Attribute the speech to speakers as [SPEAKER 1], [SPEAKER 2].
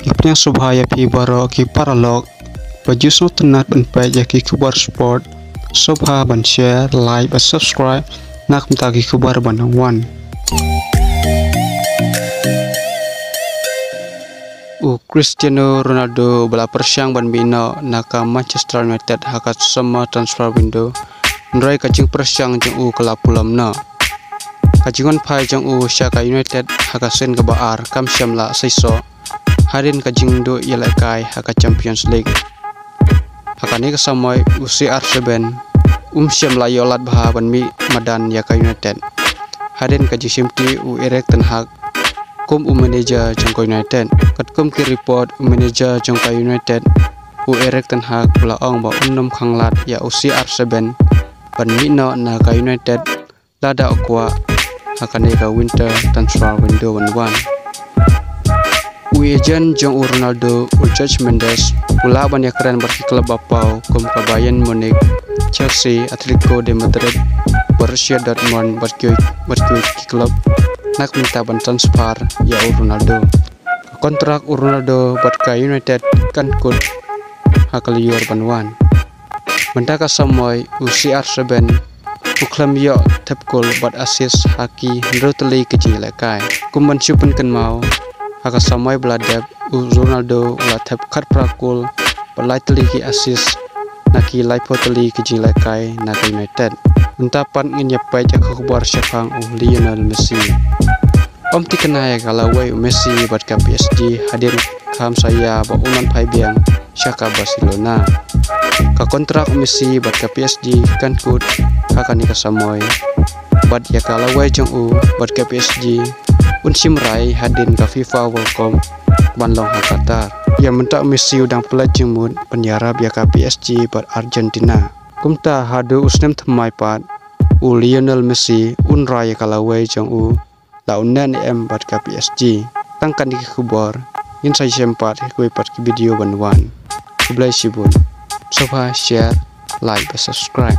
[SPEAKER 1] Ipnya subhaya pi baro ki paralog baju so tenat ban pa ya ki kubar sport subha ban share like ban subscribe nak mta ki kubar ban wan Cristiano Ronaldo bala persyang ban bina naka Manchester United hakat sama transfer window ndrai kacing persyang jeng kala pulam na kajingon pai jeng Shaka United hakasen ke baar kam syamla saiso harin kajing do yalakai haka Champions League hakani kesamai CR7 syamla yolat baha ban mi madan Yaka United harin kajing simti Erik ten Hag kum manager Jangka United kat kum ki report manager Jangka United Erik ten Hag laong ba khanglat ya CR7 ban mino na ka United lada akwa hakane ka winter transfer window 1 agent jong Ronaldo George Mendes pula ban yakran berki klub bapau kum ka Bayern Munich Chelsea Atletico de Madrid Borussia Dortmund berki klub nak minta ban transfer ya Ronaldo kontrak Ronaldo buat ka United kan kut hakalior banwan benda ka samoy CR7 uklam yo tepkol buat assist haki roteli kecil lekai kumban syupen kan mau haka samoy beladab Ronaldo la tep kat prakul balai teli ki assist naki laipo teli kecil lekai nak United untapan ngenyapai jak kabar syafang Lionel Messi om tikenai kalau Messi buat ke PSG hadir kam saya ba unan pai biang Shaka Barcelona ka kontrak Messi buat ke PSG kan kut hakani ka samoy buat ya kalau jeng buat ke PSG simrai hadin ka FIFA World Cup banlong Qatar ya mentak Messi udang pelajeng mud penyarap ya ka PSG buat Argentina kumta hadu usnem thamai pat Lionel Messi unrai kalau jeng launan buat ke PSG tangkan di kubor in saya sempat kuy pat video banwan kublai sibun sofa share like subscribe